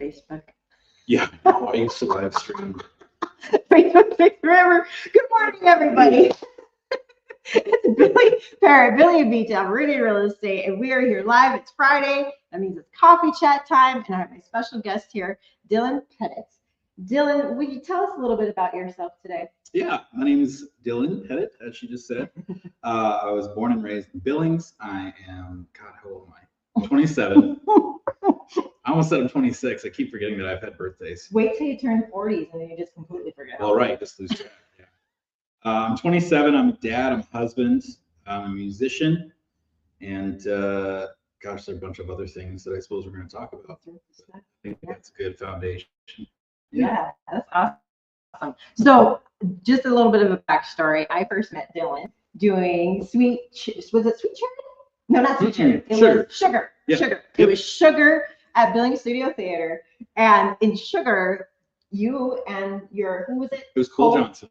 Facebook. Yeah, I used to live stream. Facebook forever. Good morning, everybody. It's Billy Parrott, Billy and Beach, Meridian Real Estate, and we are here live. It's Friday. That means it's coffee chat time, and I have my special guest here, Dylan Petit. Dylan, would you tell us a little bit about yourself today? Yeah, my name is Dylan Petit, as she just said. I was born and raised in Billings. I am, God, how old am I? I'm 27. I almost said I'm 26. I keep forgetting that I've had birthdays. Wait till you turn 40s, and then you just completely forget. Well, right, just lose track. Yeah. I'm 27. I'm a dad. I'm a husband. I'm a musician. And gosh, there are a bunch of other things that I suppose we're going to talk about. I think that's a good foundation. Yeah, that's awesome. So, just a little bit of a backstory. I first met Dylan doing was it Sweet Sugar? No, not Sweet Sugar. It was Sugar. Yep. Sugar. Yep. It was Sugar at Billings Studio Theater. And in Sugar, you and who was it? It was Cole Johnson.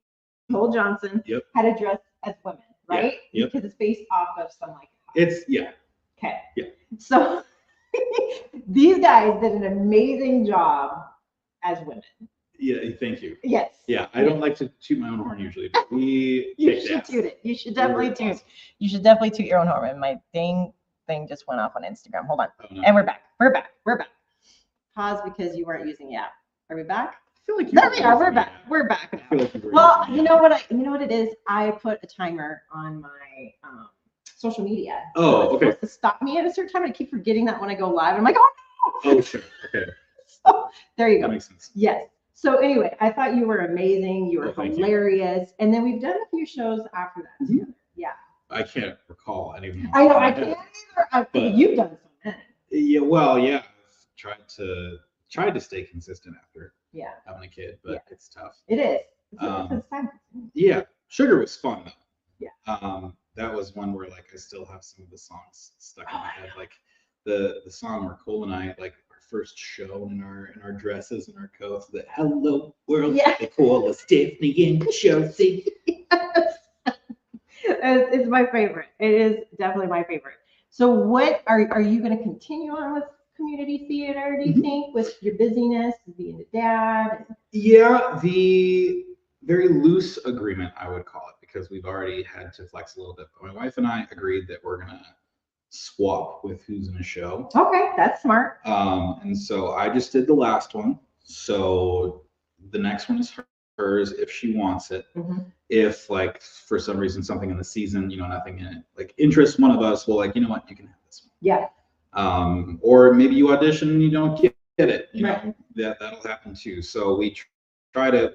Cole Johnson had a dress as women, right? Yep. Because it's based off of some Okay. Yeah. So these guys did an amazing job as women. Yeah, thank you. Yes. Yeah, I don't like to toot my own horn usually, but you should toot it. You should definitely toot. Awesome. You should definitely toot your own horn. And my thing just went off on Instagram. Hold on. Oh, no. And we're back. We're back. Pause because you weren't using the app. Are we back? I feel like there we are. We're back. We're back now. Well, you know what it is? I put a timer on my social media. Oh, so it's supposed to stop me at a certain time. And I keep forgetting that when I go live. I'm like, oh no. Oh, sure. Okay. So there you go. That makes sense. Yes. So anyway, I thought you were amazing. You were hilarious. And then we've done a few shows after that together. Yeah. I can't recall any of them. I know, I can't either. But you've done so many. Yeah, well, yeah. I've tried to stay consistent after having a kid, but it's tough. It is. It's time. Yeah. Sugar was fun though. Yeah. That was one where like I still have some of the songs stuck in my head. Like the song where Cole and I like our first show in our dresses and our coats, the Hello World, the coolest Disney in Jersey. Yes. It's my favorite. It is definitely my favorite. So what are you going to continue on with community theater, do you think, with your busyness, being a dad? Yeah, the very loose agreement, I would call it, because we've already had to flex a little bit. But my wife and I agreed that we're going to swap with who's in a show. Okay, that's smart. And so I just did the last one. So the next one is hers if she wants it. Mm-hmm. If like for some reason something in the season, nothing in it like interests one of us, well, like, you know what, you can have this one. Yeah. Or maybe you audition and you don't get it. Right. That'll happen too. So we try to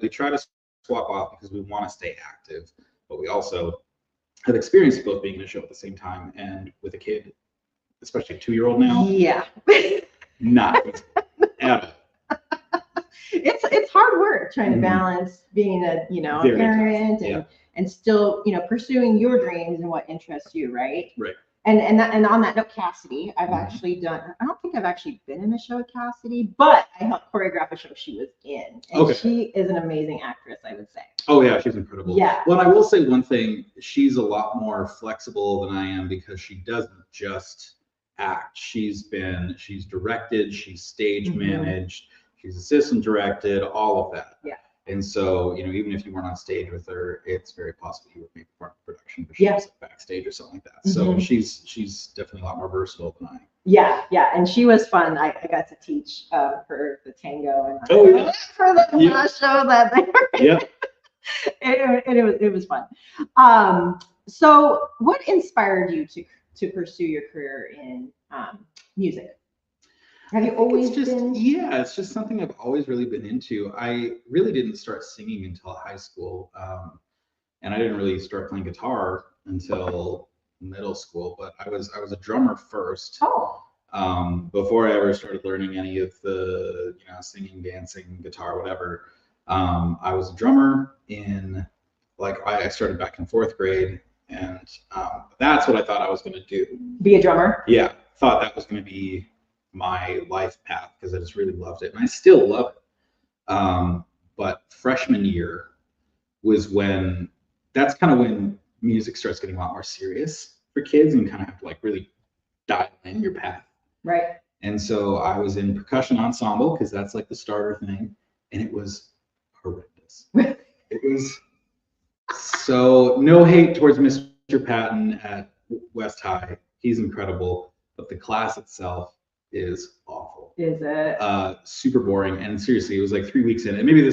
swap off because we want to stay active, but we also have experienced both being in a show at the same time and with a kid, especially a 2-year-old now. Yeah. Not at all. It's hard work trying to balance being a parent and still pursuing your dreams and what interests you, right? Right. And on that note, Cassidy, I've actually done. I don't think I've actually been in a show with Cassidy, but I helped choreograph a show she was in, and she is an amazing actress, I would say. Oh yeah, she's incredible. Yeah. Well, I will say one thing: she's a lot more flexible than I am because she doesn't just act. She's directed, she's stage managed, she's assistant directed, all of that. Yeah. And so, even if you weren't on stage with her, it's very possible you would make part of the production, but she's like backstage or something like that. So she's definitely a lot more versatile than I am. Yeah, and she was fun. I got to teach her the tango and for the show that they were. Yeah. and it was fun. So what inspired you to pursue your career in music? Have you always been? Yeah, it's just something I've always really been into. I really didn't start singing until high school, and I didn't really start playing guitar until middle school. But I was a drummer first. Oh. Before I ever started learning any of the singing, dancing, guitar, whatever. I was a drummer in I started back in 4th grade, and that's what I thought I was going to do. Be a drummer? Yeah, thought that was going to be my life path because I just really loved it, and I still love it. But freshman year was that's kind of when music starts getting a lot more serious for kids and kind of have to really dial in your path. Right. And so I was in percussion ensemble because that's like the starter thing, and it was horrendous. It was so, no hate towards Mr. Patton at West High. He's incredible, but the class itself is awful. Is it? Super boring. And seriously, it was like 3 weeks in. And maybe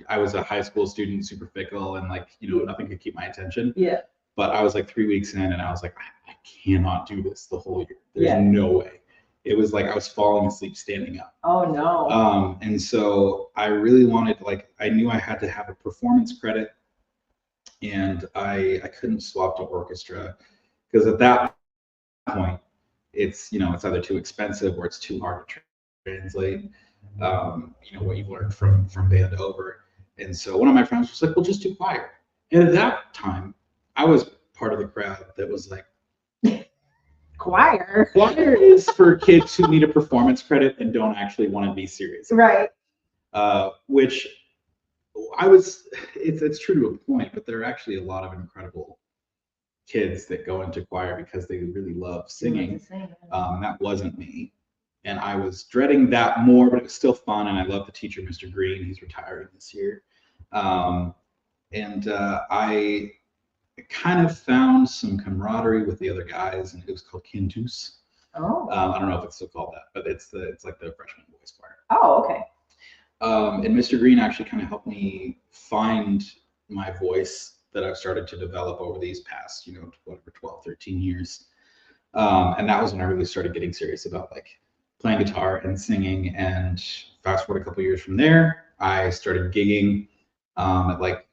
I was a high school student, super fickle, and like, nothing could keep my attention. Yeah. But I was like 3 weeks in, and I was like, I cannot do this the whole year. There's Yeah. no way. It was like I was falling asleep standing up. Oh no. And so I really wanted, I knew I had to have a performance credit, and I couldn't swap to orchestra because at that point it's either too expensive or it's too hard to translate what you've learned from band over. And so one of my friends was like, well, just do choir. And at that time I was part of the crowd that was like, choir is for kids who need a performance credit and don't actually want to be serious, right? Which it's true to a point, but there are actually a lot of incredible kids that go into choir because they really love singing. That wasn't me, and I was dreading that more, but it was still fun, and I love the teacher, Mr. Green. He's retiring this year. I kind of found some camaraderie with the other guys, and it was called Cantus. Oh. I don't know if it's still called that, but it's like the freshman boys choir. Oh, okay. And Mr. Green actually kind of helped me find my voice that I've started to develop over these past, 12, 13 years. And that was when I really started getting serious about like playing guitar and singing. And fast forward a couple years from there, I started gigging at like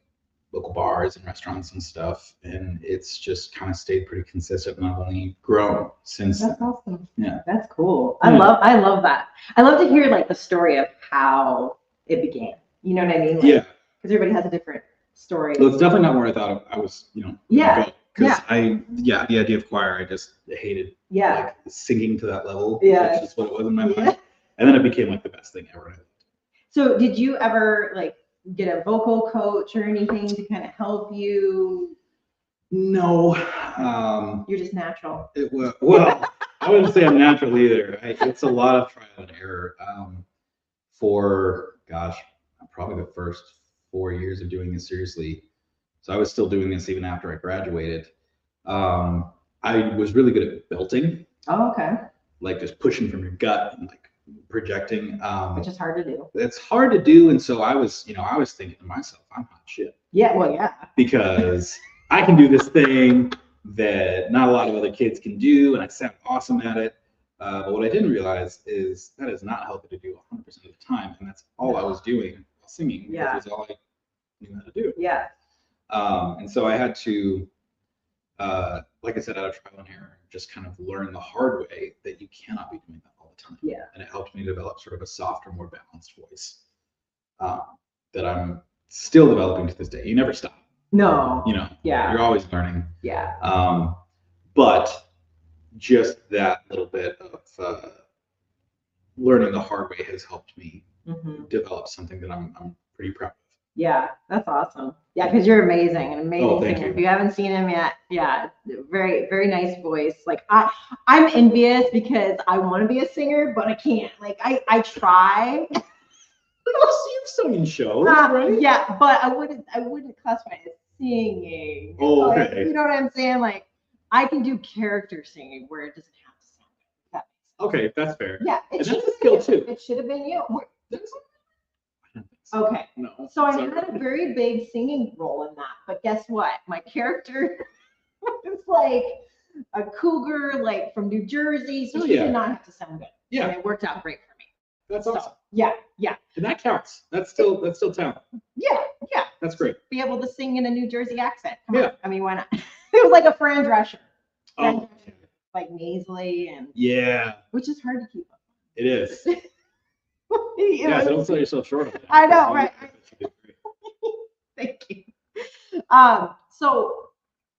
local bars and restaurants and stuff. And it's just kind of stayed pretty consistent, and I've only grown since. That's awesome. Yeah. That's cool. Yeah. I love that. I love to hear like the story of how it began. You know what I mean? Like, yeah. Because everybody has a different story. Well, it's definitely not where I thought I was, Yeah. Because the idea of choir, I just hated. Yeah. Like singing to that level. Yeah. Which is what it was in my mind. And then it became like the best thing ever. So did you ever like get a vocal coach or anything to kind of help you? No. You're just natural. Well, I wouldn't say I'm natural either. It's a lot of trial and error. For probably the first 4 years of doing this seriously. So I was still doing this even after I graduated. I was really good at belting. Oh, okay. Like just pushing from your gut and like projecting. Which is hard to do. It's hard to do, and so I was thinking to myself, I'm hot shit. Yeah, well, yeah. Because I can do this thing that not a lot of other kids can do, and I sound awesome at it. But what I didn't realize is that is not healthy to do 100% of the time, and that's all I was doing while singing. Yeah. That was all I knew how to do. Yeah. And so I had to, like I said, out of trial and error, just kind of learn the hard way that you cannot be doing that all the time. Yeah. And it helped me develop sort of a softer, more balanced voice that I'm still developing to this day. You never stop. No. Yeah. You're always learning. Yeah. But just that little bit of learning the hard way has helped me develop something that I'm pretty proud of. Yeah, that's awesome. Yeah, because you're amazing, an amazing thank singer. you. If you haven't seen him yet, yeah, very, very nice voice. Like I'm envious because I want to be a singer, but I can't. Like I try. You've sung in shows, right? Yeah, but I wouldn't classify it as singing. Oh, okay. Like, you know what I'm saying? Like I can do character singing where it doesn't have to sound like that. Okay, that's fair. Yeah, and that's a skill too. It should have been you. So. Okay. No. So I had a very big singing role in that, but guess what? My character was like a cougar, like from New Jersey, so she did not have to sound good. Yeah. And it worked out great for me. That's awesome. Yeah. And that counts. That's still talent. Yeah. That's great. Be able to sing in a New Jersey accent. Come on. I mean, why not? It was like a Fran Drescher. Oh. Like nasally and. Yeah. Which is hard to keep up. It is. So don't sell yourself short of that. I know, right? Thank you. So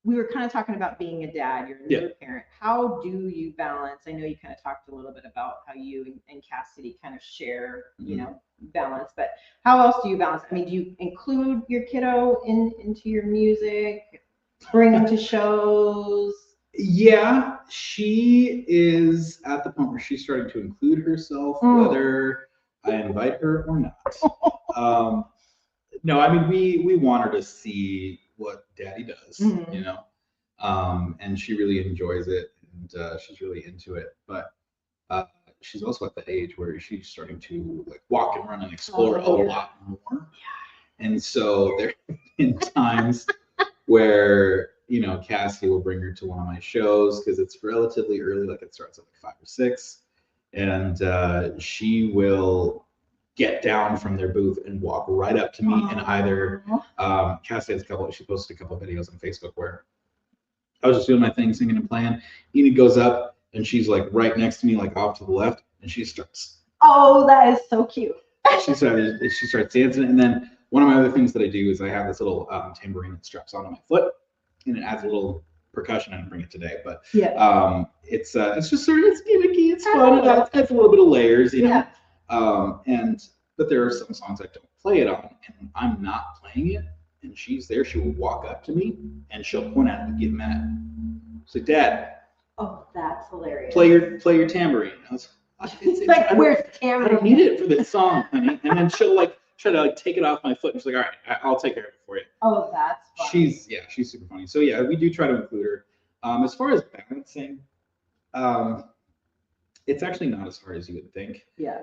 we were kind of talking about being a dad. You're a new parent. How do you balance? I know you kind of talked a little bit about how you and Cassidy kind of share, balance. But how else do you balance? I mean, do you include your kiddo into your music? Bring them to shows? Yeah, she is at the point where she's starting to include herself, whether I invite her or not. No, I mean we want her to see what Daddy does, you know, and she really enjoys it, and she's really into it. But uh, she's also at the age where she's starting to like walk and run and explore a lot more. And so there have been times where, you know, Cassie will bring her to one of my shows because it's relatively early, like it starts at like 5 or 6. And she will get down from their booth and walk right up to me. And either Cassie has she posted a couple of videos on Facebook where I was just doing my thing, singing and playing. Enid goes up and she's like right next to me, like off to the left, and she starts. Oh, that is so cute. she starts dancing, and then one of my other things that I do is I have this little tambourine that straps onto my foot, and it adds a little percussion. I didn't bring it today, but it's just sort of it's gimmicky, it's fun, it adds a little bit of layers, you know. But there are some songs I don't play it on, and I'm not playing it, and she's there. She will walk up to me and she'll point at it and get mad. She's like, "Dad." Oh, that's hilarious. Play your tambourine. I was like, where's the tambourine? I don't need it for this song, honey. And then she'll like try to like take it off my foot. And she's like, "All right, I'll take care of it for you." Oh, that's funny. She's super funny. So yeah, we do try to include her. As far as balancing, it's actually not as hard as you would think. Yeah.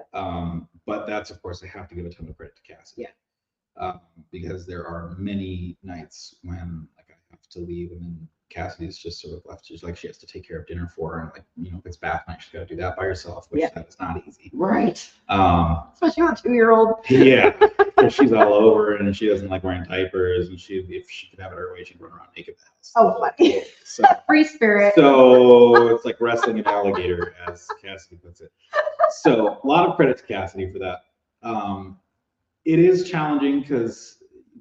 But that's, of course, I have to give a ton of credit to Cassie. Yeah. Because there are many nights when like I have to leave, and then Cassidy's just sort of left. She's like, she has to take care of dinner for her, and like, you know, if it's bath night, she's got to do that by herself, which that is not easy. Right. Especially with a 2-year-old. Yeah. She's all over, and she doesn't like wearing diapers, and if she could have it her way, she'd run around naked in the house. Oh, funny. So, free spirit. So it's like wrestling an alligator, as Cassidy puts it. So a lot of credit to Cassidy for that. It is challenging because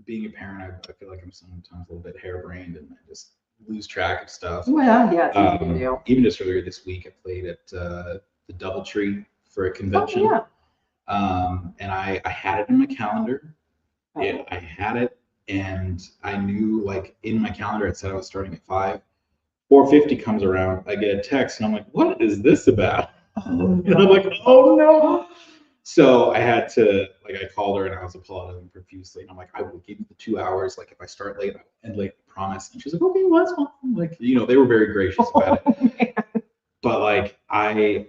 being a parent, I feel like I'm sometimes a little bit harebrained, and I just lose track of stuff. Well, yeah, it's easy to do. Even just earlier this week, I played at the DoubleTree for a convention. Oh, yeah. And I had it in my calendar. I had it, and I knew, like, in my calendar it said I was starting at 5. 4:50 comes around, I get a text, and I'm like, "What is this about?" And I'm like, "Oh no!" So I had to, like, I called her and I was apologizing profusely, and I'm like, "I will give you the 2 hours. Like, if I start late, I'll end late, I promise." And she's like, "Okay, well, that's fine." Like, you know, they were very gracious about it. But like, I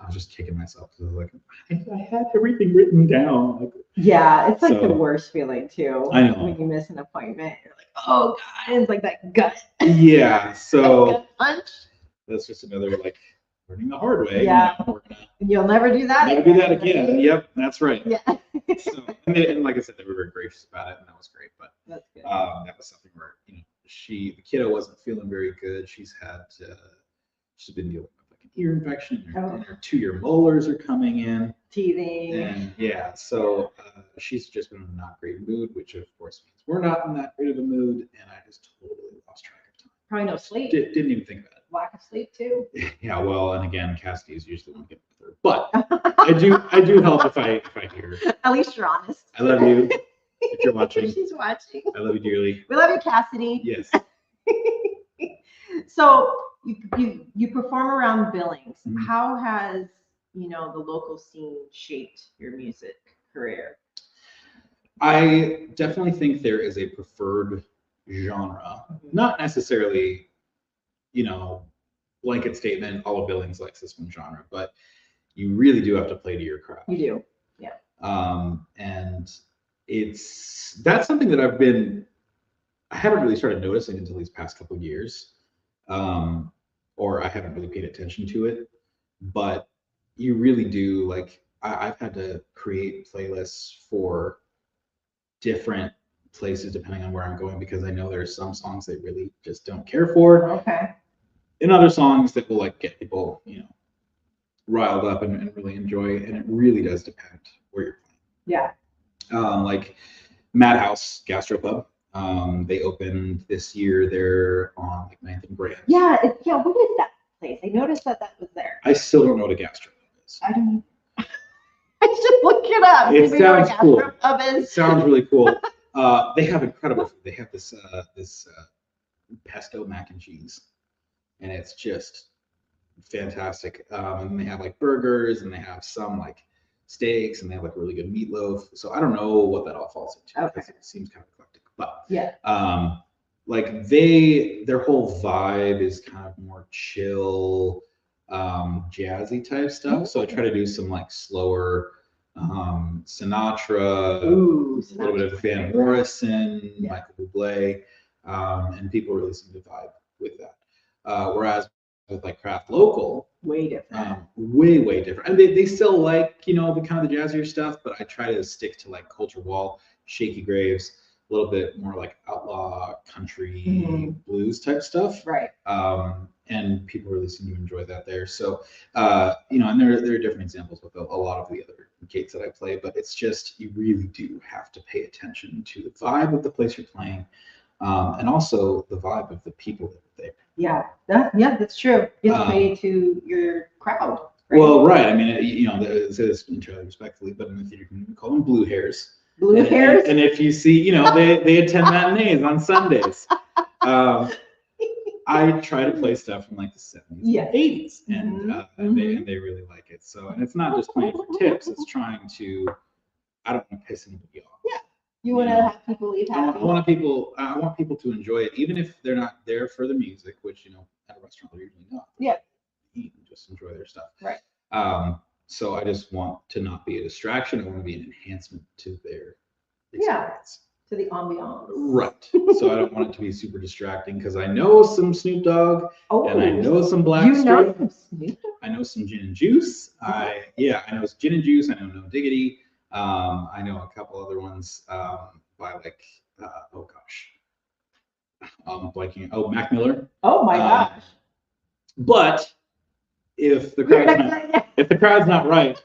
was just kicking myself because I was like, I had everything written down. Like, yeah, it's like the worst feeling too. I know. When you miss an appointment, you're like, "Oh God," it's like that gut. Yeah. So gut punch. That's just another like learning the hard way. Yeah. You know, you'll never do that. Never do that again. Yep, that's right. Yeah. So, and like I said, they were very gracious about it, and that was great. But that's good. That was something where, you know, the kiddo wasn't feeling very good. She's been dealing with like an ear infection, and her 2-year molars are coming in. Teething. And yeah, so she's just been in a not great mood, which of course means we're not in that great of a mood, and I just totally lost track of time. Probably no sleep. Didn't even think about it. Lack of sleep too. Yeah, well, and again, Cassidy is usually one to get with her, but I do help if I hear. At least you're honest. I love you. If you're watching. She's watching. I love you dearly. We love you, Cassidy. Yes. So you perform around Billings. Mm-hmm. How has, you know, the local scene shaped your music career? I definitely think there is a preferred genre, not necessarily, you know, blanket statement, all of Billings likes this one genre, but you really do have to play to your crowd. You do, yeah. And that's something that I haven't really started noticing until these past couple of years, or I haven't really paid attention to it, but you really do, like, I've had to create playlists for different places depending on where I'm going, because I know there's some songs they really just don't care for. Okay. And other songs that will like get people, you know, riled up and really enjoy, and it really does depend where you're playing. Yeah. Like Madhouse Gastropub, they opened this year. They're on like 9th and Grand. Yeah, what is that place? I noticed that was there. I still don't know what a gastropub is. I don't. I should look it up. It sounds cool. It sounds really cool. They have incredible food. They have this pesto mac and cheese and it's just fantastic. And they have like burgers, and they have some like steaks, and they have like really good meatloaf. So I don't know what that all falls into because it seems kind of eclectic. But Yeah. like their whole vibe is kind of more chill, jazzy type stuff. So I try to do some like slower Sinatra, Ooh, a little bit of Van Morrison, Michael Bublé, and people really seem to vibe with that. Whereas with like craft local, way different, way different. And they still like, you know, the kind of the jazzier stuff, but I try to stick to like Culture Wall, Shaky Graves, a little bit more like outlaw country blues type stuff. Right. And people really seem to enjoy that there. So, you know, and there are different examples with a lot of the other gigs that I play, but it's just, you really do have to pay attention to the vibe of the place you're playing, and also the vibe of the people that are there. Yeah, that's true. You have to pay to your crowd. Right? Well, right. I mean, you know, this is entirely respectfully, but in the theater community, we call them blue hairs. Blue hairs. And if you see, you know, they attend matinees on Sundays. I try to play stuff from like the 70s and 80s, and they really like it. So, and it's not just playing for tips; it's trying to. I don't want to piss anybody off. Yeah, you want to have people leave happy. I want people to enjoy it, even if they're not there for the music, which, you know, at a restaurant they're usually not. Yeah, eat and just enjoy their stuff. Right. So I just want to not be a distraction. I want to be an enhancement to their experience. To the ambiance. Right. So I don't want it to be super distracting because I know some Snoop Dogg and I know some Blackstreet. You know some Snoop Dogg? I know some Gin and Juice. I know Gin and Juice. I know No Diggity. I know a couple other ones by like oh gosh, blanking. Oh, Mac Miller. Oh my gosh. But if the crowd's not right,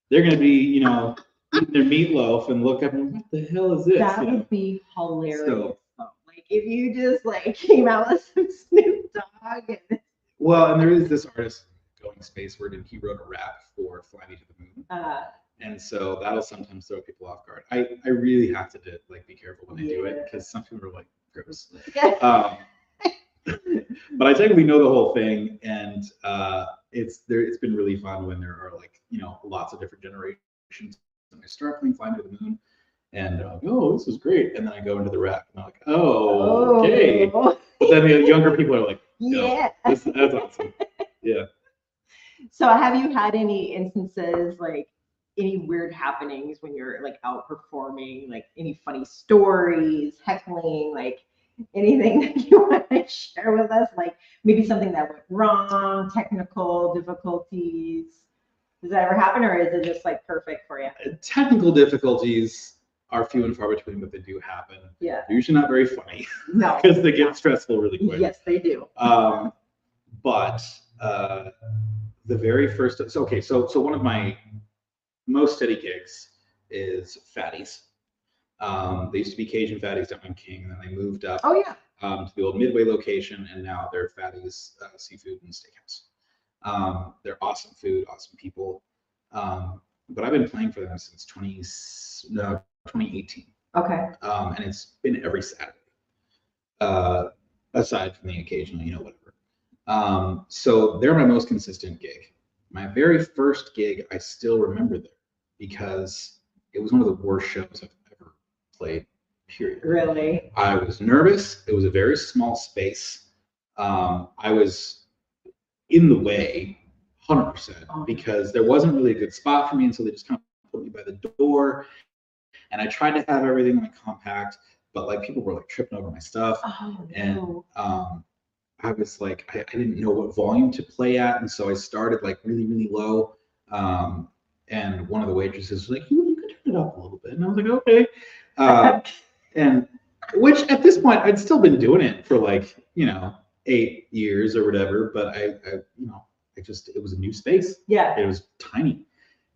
they're going to be, you know, eating their meatloaf and look up and what the hell is this? That would be hilarious. So, like if you just like came out with some Snoop Dogg. Well, and there is this artist Going Spaceward, and he wrote a rap for Fly Me to the Moon. And so that'll sometimes throw people off guard. I really have to like be careful when I do it because some people are like gross. But I technically know the whole thing, and it's been really fun when there are like, you know, lots of different generations. And I start playing Fly Me to the Moon, and they're like, oh, this is great. And then I go into the rap, and I'm like, oh, okay. But then the younger people are like, yeah, that's awesome. Yeah. So have you had any instances, like any weird happenings when you're like out performing, like any funny stories, heckling, like anything that you want to share with us? Like maybe something that went wrong, technical difficulties. Does that ever happen, or is it just like perfect for you? Technical difficulties are few and far between, but they do happen. Yeah. They're usually not very funny. No. Because they get stressful really quick. Yes, they do. But the very first, so one of my most steady gigs is Fatties. They used to be Cajun Fatties down in King, and then they moved up to the old Midway location, and now they're Fatties Seafood and Steakhouse. They're awesome food, awesome people. But I've been playing for them since 2018. Okay. And it's been every Saturday, aside from the occasional, you know, whatever. So they're my most consistent gig. My very first gig, I still remember there because it was one of the worst shows I've ever played, period. Really? I was nervous. It was a very small space. I was in the way 100% because there wasn't really a good spot for me, and so they just kind of put me by the door, and I tried to have everything like compact, but like people were like tripping over my stuff. And I was like, I didn't know what volume to play at, and so I started like really low, and one of the waitresses was like, you could turn it up a little bit, and I was like, okay. And which at this point I'd still been doing it for like, you know, 8 years or whatever, but I you know, it was a new space. Yeah. It was tiny.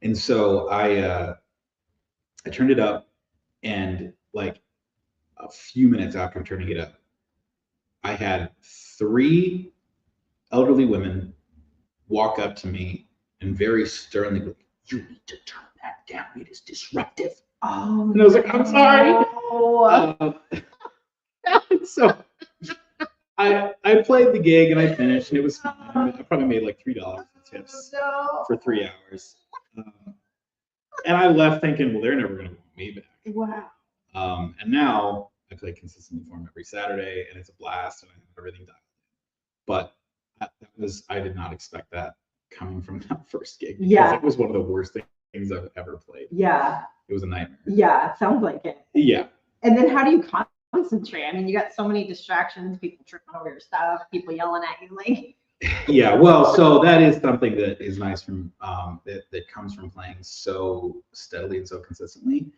And so I turned it up, and like a few minutes after turning it up, I had 3 elderly women walk up to me and very sternly go, you need to turn that down. It is disruptive. And I was like, I'm sorry. So I I played the gig and I finished and it was fine. I probably made like $3 in tips for 3 hours. And I left thinking, well, they're never going to want me back. Wow. And now I play consistently for them every Saturday, and it's a blast, and I have everything done. But I did not expect that coming from that first gig. Because it was one of the worst things I've ever played. Yeah. It was a nightmare. Yeah, it sounds like it. Yeah. And then how do you concentrate? I mean, you got so many distractions, people tripping over your stuff, people yelling at you, like. Yeah, well, so that is something that is nice from that comes from playing so steadily and so consistently.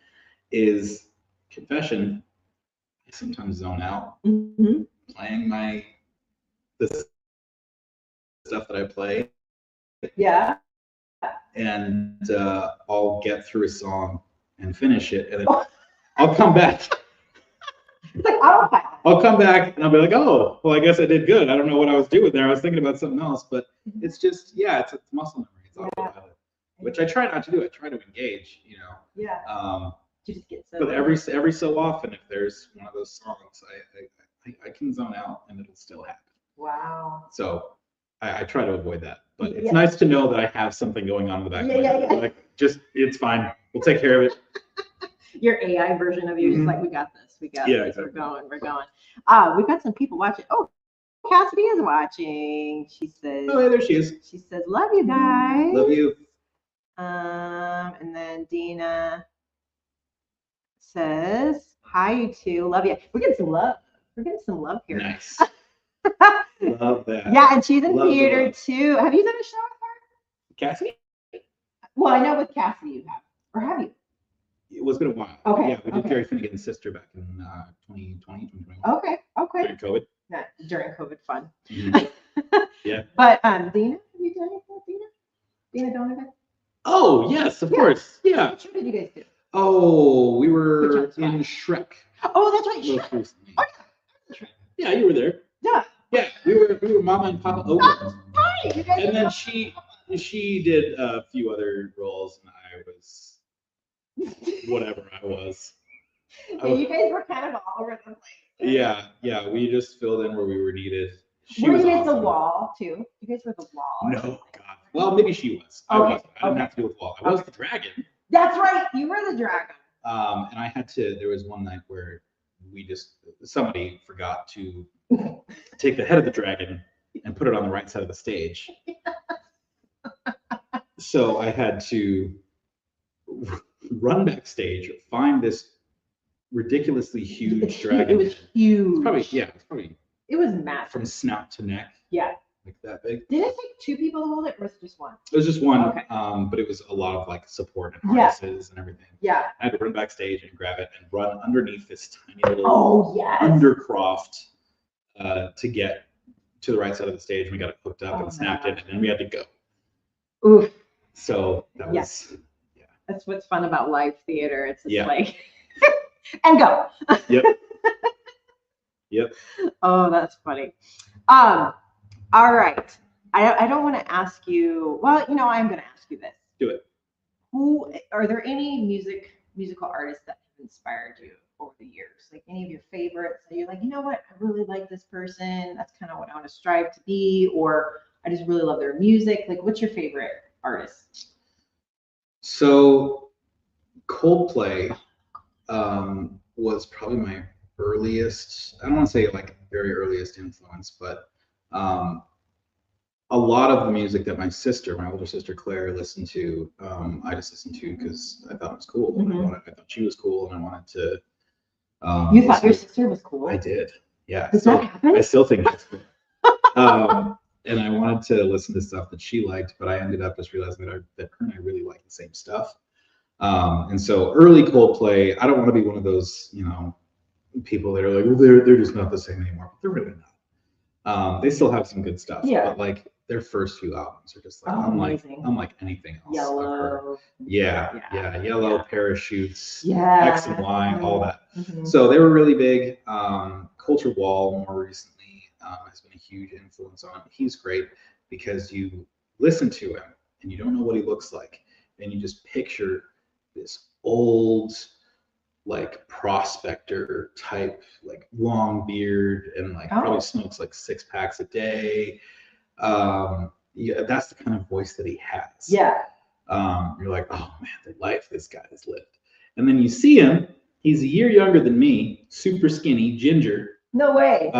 Is confession. I sometimes zone out playing the stuff that I play. Yeah. And I'll get through a song and finish it, and then I'll come back. It's like autopilot. I'll come back and I'll be like, oh, well, I guess I did good. I don't know what I was doing there. I was thinking about something else, but it's just, it's muscle memory. It's autopilot, which I try not to do. I try to engage, Yeah. You just get so. But every so often, if there's one of those songs, I can zone out and it'll still happen. Wow. So I try to avoid that. But it's nice to know that I have something going on in the back of my head. Like, it's fine. We'll take care of it. Your AI version of you is like, we got this. We got this. Exactly. We're going. We've got some people watching. Oh, Cassidy is watching. She says. Oh, yeah, there she is. She says, love you guys. Love you. And then Dina says, hi, you two. Love you. We're getting some love. We're getting some love here. Nice. Love that. Yeah, and she's in theater too. Have you done a show with her? Cassidy? Well, I know with Cassidy you have. Or have you? It's been a while. Okay. Yeah, we did Gary Finnegan's sister back in 2020, 2021. Okay. During COVID. Yeah, during COVID fun. Yeah. But Dina, have you done anything with Dina? Dina Donovan? Oh, yes, of course. Yeah. What show did you guys do? Oh, we were in Shrek. Oh, that's right. Most recently. Oh, yeah. Yeah, you were there. Yeah. Yeah, we were Mama and Papa Oakland. Right. You guys And then she did a few other roles, and I was whatever I was. You guys were kind of all over the place. Yeah, we just filled in where we were needed. Were you guys the wall too? You guys were the wall. No, God. Well, maybe she was. I wasn't. I didn't have to do with the wall. I was the dragon. That's right. You were the dragon. And I had to. There was one night where somebody forgot to take the head of the dragon and put it on the right side of the stage. So I had to run backstage, find this ridiculously huge dragon. It was huge. It's probably. It was massive. From snout to neck. Yeah. Like that big. Did it take two people to hold it, or was it just one? It was just one. Okay. But it was a lot of like support and harnesses and everything. Yeah. I had to run backstage and grab it and run underneath this tiny little yes. undercroft to get to the right side of the stage. And we got it hooked up and snapped it, and then we had to go. Oof. So that was. Yeah. That's what's fun about live theater. It's just Yeah. like, and go. Yep. Yep. Oh, that's funny. All right. I don't want to ask you. Well, I'm going to ask you this. Do it. Who are there any musical artists that have inspired you over the years? Like any of your favorites that you're like, you know what, I really like this person. That's kind of what I want to strive to be, or I just really love their music. Like, what's your favorite artist? So, Coldplay was probably my earliest. I don't want to say like very earliest influence, but a lot of the music that my older sister Claire listened to, I just listened to because I thought it was cool. Mm-hmm. I thought she was cool, and I wanted to. You thought your sister was cool? I did. Yeah. Does that happen? I still think that's cool. And I wanted to listen to stuff that she liked, but I ended up just realizing that her and I really like the same stuff. And so early Coldplay, I don't want to be one of those, people that are like, well, they're just not the same anymore. But they're really not. They still have some good stuff. Yeah. But like their first few albums are just like amazing. unlike anything else. Yellow. Yellow, Parachutes, Yeah. X and Y, all that. Mm-hmm. So they were really big. Culture Wall more recently has been a huge influence on him. He's great because you listen to him and you don't know what he looks like. And you just picture this old, like prospector type, like long beard, and like probably smokes like 6 packs a day. Yeah, that's the kind of voice that he has. Yeah. You're like, oh man, the life this guy has lived. And then you see him, he's a year younger than me, super skinny, ginger. No way.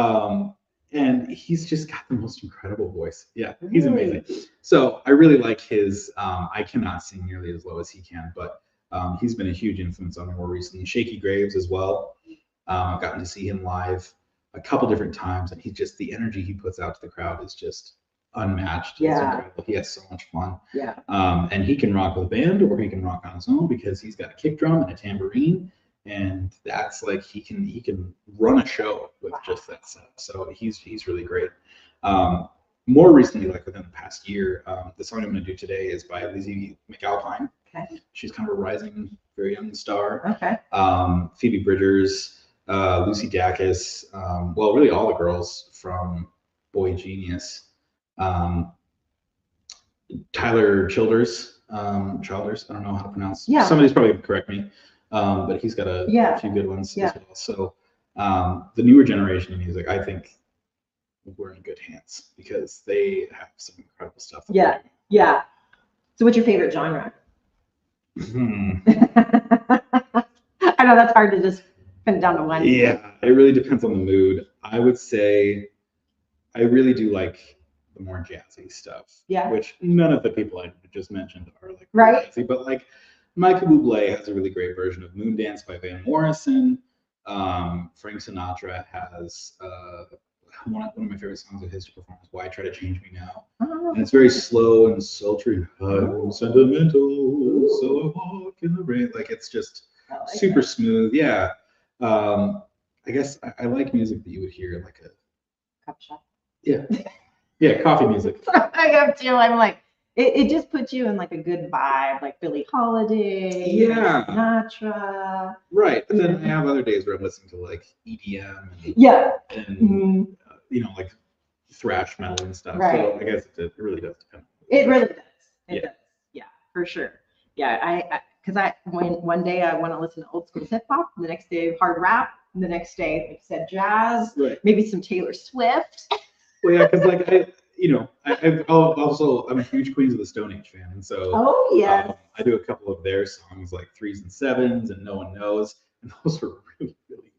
And he's just got the most incredible voice. Yeah, he's amazing. So I really like his, I cannot sing nearly as low as he can, but he's been a huge influence on me more recently. Shaky Graves as well. I've gotten to see him live a couple different times, and the energy he puts out to the crowd is just unmatched. Yeah. It's incredible. He has so much fun. Yeah. And he can rock with a band, or he can rock on his own, because he's got a kick drum and a tambourine, and that's like he can run a show with just that stuff. So he's really great. More recently, like within the past year, the song I'm going to do today is by Lizzie McAlpine. Okay. She's kind of a rising, very young star. Okay. Phoebe Bridgers, Lucy Dacus, well, really all the girls from Boy Genius. Tyler Childers, I don't know how to pronounce. Yeah. Somebody's probably going to correct me, but he's got a few good ones as well. So the newer generation of music, I think we're in good hands, because they have some incredible stuff. Yeah. Yeah. So what's your favorite genre? I know that's hard to just pin it down to one. Yeah, it really depends on the mood. I would say I really do like the more jazzy stuff. Yeah. Which none of the people I just mentioned are like right. Jazzy, but like Michael Bublé has a really great version of Moondance by Van Morrison. Frank Sinatra has one of my favorite songs of his to perform is Why Try to Change Me Now. Oh. And it's very slow and sultry. I'm sentimental, so I walk in the rain. Like, it's just super smooth. Yeah. I guess I like music that you would hear like a coffee shop. Yeah. Yeah, coffee music. I have too. I'm like, it just puts you in like a good vibe, like Billie Holiday, yeah, Sinatra. Right. And then I have other days where I'm listening to like EDM and you know, like thrash metal and stuff. Right. So I guess it really does depend. It really does. It does. Yeah, for sure. Yeah, because one day I want to listen to old school hip hop, the next day hard rap, and the next day, like you said, jazz, maybe some Taylor Swift. Well, yeah, because like I'm a huge Queens of the Stone Age fan, and so I do a couple of their songs like 3s and 7s and No One Knows, and those are really like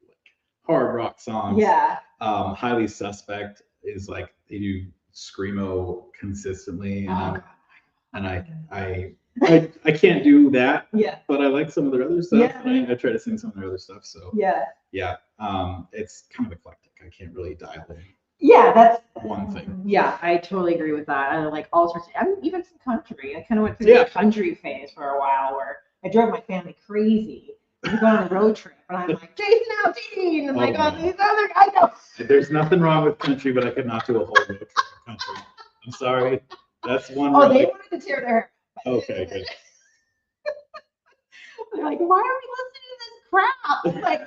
hard rock songs. Yeah. Highly Suspect is like they do screamo consistently, and I can't do that. Yeah. But I like some of their other stuff. Yeah. I try to sing some of their other stuff. So yeah. It's kind of eclectic. I can't really dial in. Yeah, that's one thing. Yeah, I totally agree with that. I like all sorts of, even some country. I kind of went through the country phase for a while where I drove my family crazy. We go on a road trip, and I'm like, Jason Aldean, and like all these other guys. There's nothing wrong with country, but I could not do a whole road trip of country. I'm sorry. That's one. Oh, they wanted to tear their. Okay, good. They're like, why are we listening to this crap? Like.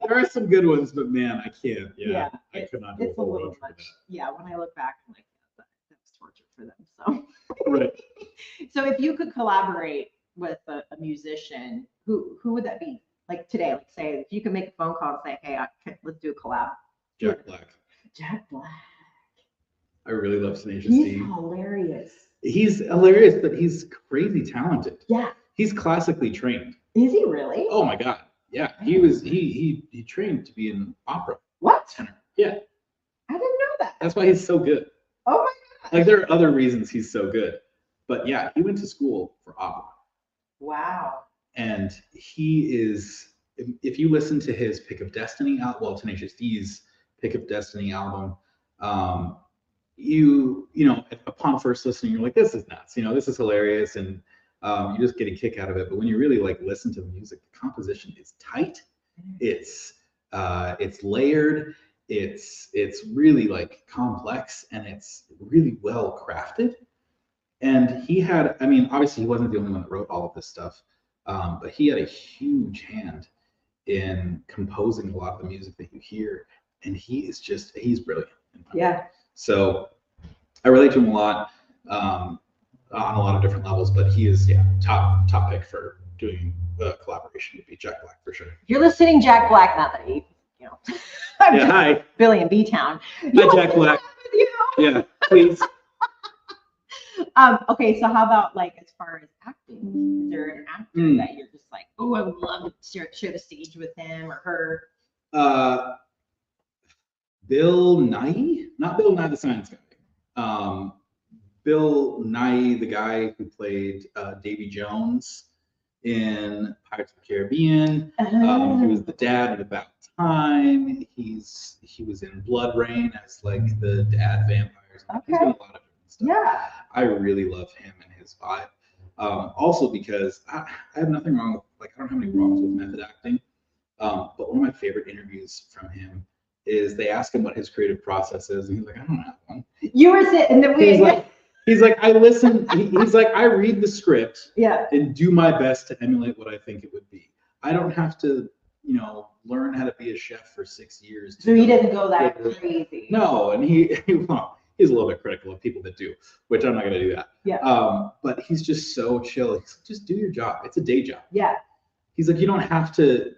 There are some good ones, but man, I can't. Yeah, I could not do it's a little much. Yeah, when I look back, I'm like, that was torture for them. So right. So if you could collaborate with a musician, who would that be? Like today, like say if you could make a phone call and say, hey, let's do a collab. Jack Black. Jack Black. I really love Tenacious D. He's hilarious. He's hilarious, but he's crazy talented. Yeah. He's classically trained. Is he really? Oh my God. Yeah, he trained to be an opera. What? Tenor. Yeah. I didn't know that. That's why he's so good. Oh my God. Like there are other reasons he's so good, but yeah, he went to school for opera. Wow. And he is, if you listen to his Pick of Destiny album, well, Tenacious D's Pick of Destiny album, you know, upon first listening, you're like, this is nuts. You know, this is hilarious, and you just get a kick out of it. But when you really like listen to the music, the composition is tight. It's layered. It's really like complex, and it's really well crafted. And he had, I mean, obviously he wasn't the only one that wrote all of this stuff, but he had a huge hand in composing a lot of the music that you hear. And he's brilliant. Yeah. So I relate to him a lot. On a lot of different levels, but he is top pick for doing a collaboration would be Jack Black for sure. If you're listening, Jack Black, not that you know. I'm Yeah, just hi. Billy in B-Town. Hi, Jack Black. Yeah, please. Okay, so how about like as far as acting? Is there an actor that you're just like, oh, I would love to share the stage with him or her? Bill Nye, not Bill Nye the Science Guy. Bill Nye, the guy who played Davy Jones in Pirates of the Caribbean. He was the dad in About Time. He was in Blood Rain as like the dad vampire. He's done a lot of different stuff. Yeah. I really love him and his vibe. Also because I have nothing wrong with, like, I don't have any problems with method acting. But one of my favorite interviews from him is they ask him what his creative process is, and he's like, I don't have one. You were sitting the He's like, I listen. He's like, I read the script, yeah, and do my best to emulate what I think it would be. I don't have to, learn how to be a chef for 6 years. So he doesn't go that crazy. No, and he's a little bit critical of people that do, which I'm not going to do that. Yeah. But he's just so chill. He's like, just do your job. It's a day job. Yeah. He's like, you don't have to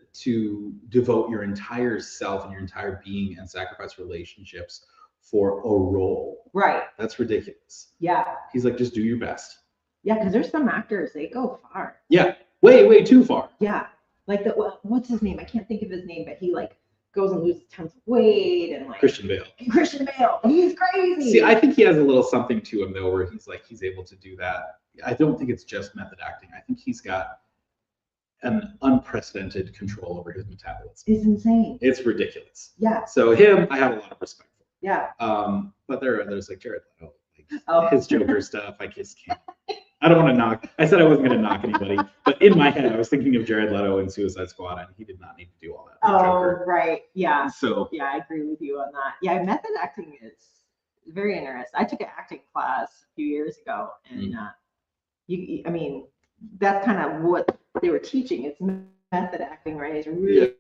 devote your entire self and your entire being and sacrifice relationships for a role. Right. That's ridiculous. Yeah. He's like, just do your best. Yeah, because there's some actors, they go far. Yeah. Way too far. Yeah. Like what's his name? I can't think of his name, but he like goes and loses tons of weight and like Christian Bale. He's crazy. See, I think he has a little something to him though, where he's able to do that. I don't think it's just method acting. I think he's got an unprecedented control over his metabolism. It's insane. It's ridiculous. Yeah. So him, I have a lot of respect for. Yeah. But there are others like Jared Leto, like his Joker stuff. I just can't. I don't want to knock. I said I wasn't going to knock anybody, but in my head, I was thinking of Jared Leto in Suicide Squad, and he did not need to do all that. Oh, right. Yeah. So yeah, I agree with you on that. Yeah, method acting is very interesting. I took an acting class a few years ago, and I mean, that's kind of what they were teaching. It's method acting, right? It's really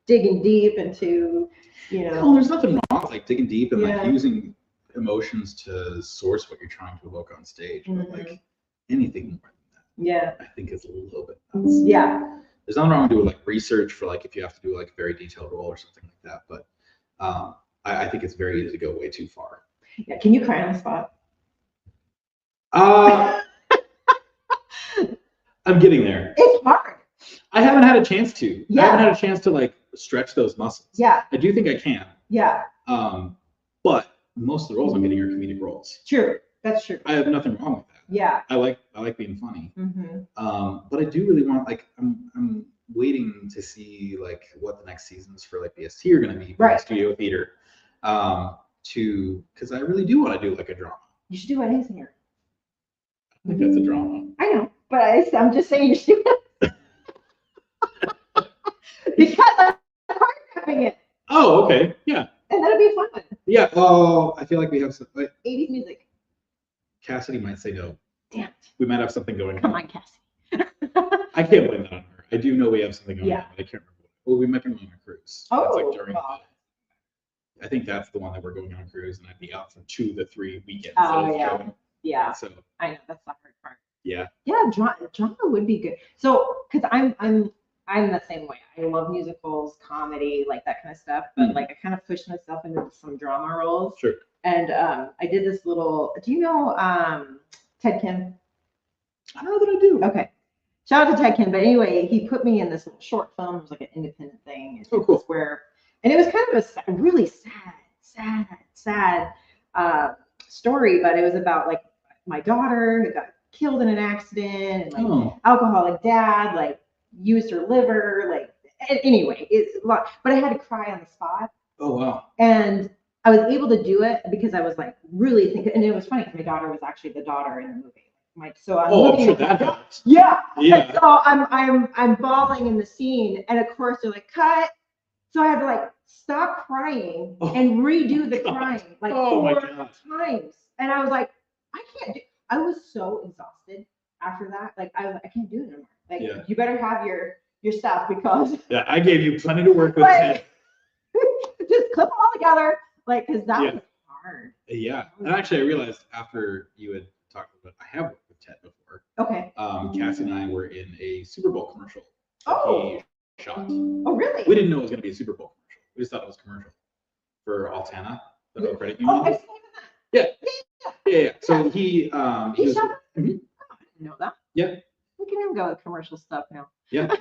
digging deep into, Well, there's nothing wrong with like digging deep and like using emotions to source what you're trying to evoke on stage, but like anything more than that, I think is a little bit nuts. Yeah. There's nothing wrong with doing like research for like if you have to do like a very detailed role or something like that, but I think it's very easy to go way too far. Yeah. Can you cry on the spot? I'm getting there. It's hard. I haven't had a chance to. Yeah. I haven't had a chance to like stretch those muscles. Yeah. I do think I can. Yeah. But most of the roles I'm getting are comedic roles. True. That's true. I have nothing wrong with that. Yeah. I like being funny. But I do really want, like, I'm waiting to see like what the next seasons for like BST are going to be, right? Studio theater, because I really do want to do like a drama. You should do Weddings Here. I think that's a drama. I know, but I'm just saying you should. Because I'm choreographing it. Oh, okay, yeah. And that'll be fun. Yeah. Oh, I feel like we have some 80s music. Cassidy might say no. Damn it. We might have something going on. Come on, Cassidy. I can't blame that on her. I do know we have something going on, but I can't remember. Well, we might be going on a cruise. Oh. It's like during I think that's the one that we're going on a cruise, and I'd be out for 2 to 3 weekends. Oh, yeah. Going. Yeah. So I know that's the hard part. Yeah. Yeah, drama would be good. So, because I'm the same way. I love musicals, comedy, like that kind of stuff. But like I kind of pushed myself into some drama roles. Sure. And I did this little. Do you know Ted Kim? I don't know that I do. Okay. Shout out to Ted Kim. But anyway, he put me in this little short film. It was like an independent thing. Oh, cool. And it was kind of a really sad story. But it was about like my daughter who got killed in an accident, and like alcoholic dad, like used her liver, like anyway, it's a lot. But I had to cry on the spot. Oh wow. And I was able to do it because I was like really thinking, and it was funny because my daughter was actually the daughter in the movie. So I'm looking sure at that helps. Yeah. Yeah. So I'm bawling in the scene, and of course they're like cut. So I had to like stop crying and redo the crying like 4 times, and I was like, I can't do. I was so exhausted after that. Like I can't do it anymore. Like you better have your stuff because I gave you plenty to work with. Like, just clip them all together, like because that was hard. Yeah, and actually I realized after you had talked about it, I have worked with Ted before. Okay. Cassie and I were in a Super Bowl commercial that Oh. he shot. Oh, really? We didn't know it was going to be a Super Bowl commercial. We just thought it was commercial for Altana, the credit union. Oh, I've seen Yeah. that. Yeah. So he He was. shot it? Mhm. Oh, I didn't know that. Yeah. Look at him go with commercial stuff now. Yeah.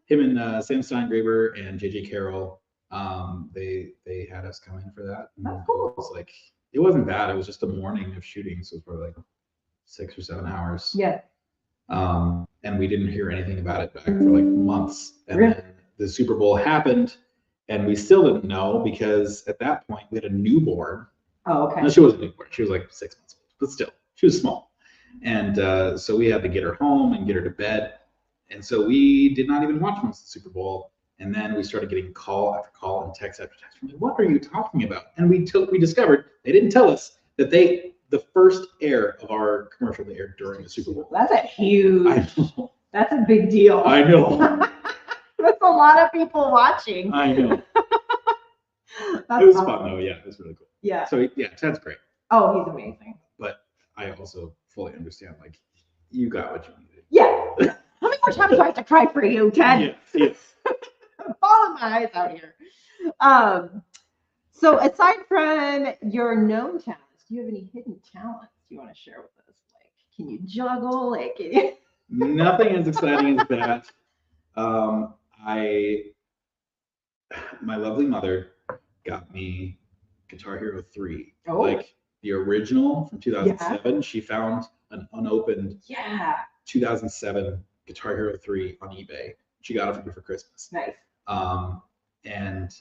Him and Sam Steingraber and JJ Carroll. They had us come in for that. And That's cool. It was like, it wasn't bad. It was just a morning of shooting, so it was probably like 6 or 7 hours. Yeah. And we didn't hear anything about it back for like months. And Really? then the Super Bowl happened, and we still didn't know because at that point we had a newborn. Oh, okay. No, she wasn't a newborn. She was like 6 months old, but still, she was small. And so we had to get her home and get her to bed. And so we did not even watch most of the Super Bowl. And then we started getting call after call and text after text. We're like, what are you talking about? And we discovered, they didn't tell us, that the first air of our commercial they aired during the Super Bowl. That's a huge. I know. That's a big deal. I know. That's a lot of people watching. I know. That's It was awesome. fun though. Yeah, it was really cool. Yeah. So yeah, Ted's great. Oh, he's amazing. But I also fully understand, like, you got what you needed. Yeah. How many more times do I have to cry for you, Ted? Yes. Bawling my eyes out here. So aside from your known talents, do you have any hidden talents you want to share with us? Like, can you juggle? Like, can you... Nothing as exciting as that. My lovely mother got me Guitar Hero 3. Oh. Like the original from 2007. Yeah. She found an unopened 2007 Guitar Hero 3 on eBay. She got it for me for Christmas. Nice. And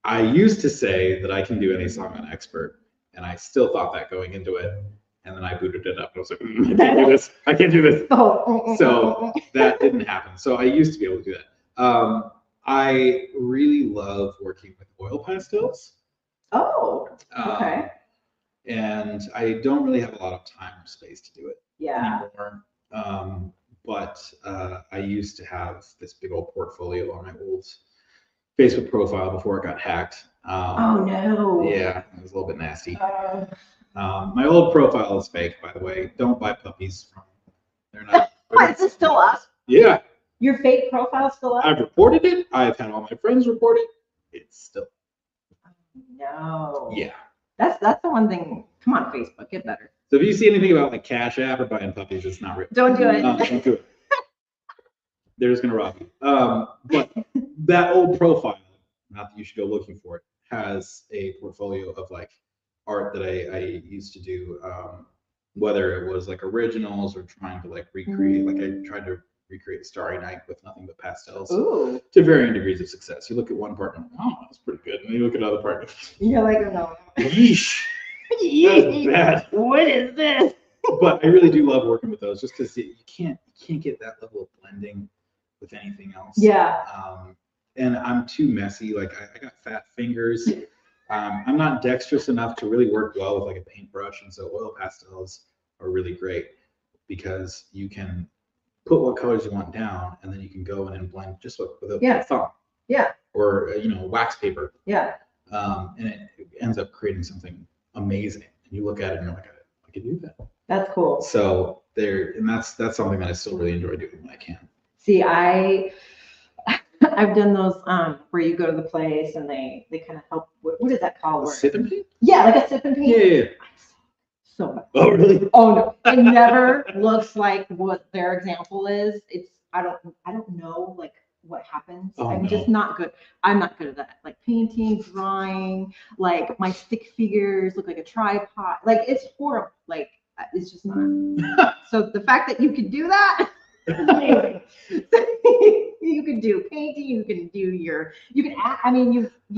I used to say that I can do any song on expert, and I still thought that going into it. And then I booted it up, and I was like, I can't do this. I can't do this. So that didn't happen. So I used to be able to do that. I really love working with oil pastels. Oh, okay. And I don't really have a lot of time or space to do it anymore. But I used to have this big old portfolio on my old Facebook profile before it got hacked. Oh no. Yeah, it was a little bit nasty. My old profile is fake, by the way. Don't buy puppies from. They're not. What, is it still up? Yeah. Your fake profile still up? I've reported it. I've had all my friends report it. It's still. No. Yeah. That's the one thing. Come on, Facebook, get better. So if you see anything about like Cash App or buying puppies, it's not real. Don't do it. Don't do it. They're just gonna rob you. But that old profile, not that you should go looking for it, has a portfolio of like art that I used to do, whether it was like originals or trying to like recreate. Like I tried to recreate Starry Night with nothing but pastels. Ooh. To varying degrees of success. You look at one part and oh, that's pretty good, and you look at another part. You're like, oh no. Yeesh. That's bad. What is this? But I really do love working with those, just because you can't get that level of blending with anything else. Yeah. And I'm too messy. Like I got fat fingers. I'm not dexterous enough to really work well with like a paintbrush, and so oil pastels are really great because you can put what colors you want down, and then you can go in and blend just with a thumb. Yeah. Or wax paper. Yeah. And it ends up creating something amazing. And you look at it and you're like, I can do that. That's cool. So that's something that I still really enjoy doing when I can. See, I've done those where you go to the place and they kind of help. What is that called? Sip and paint? Yeah, like a sip and paint. Yeah. So much. Oh really? Oh no, it never looks like what their example is. I don't know like what happens. I'm just not good. I'm not good at that. Like painting, drawing, like my stick figures look like a tripod. Like it's horrible. Like it's just not. So the fact that you can do that, amazing. You can do painting. You can do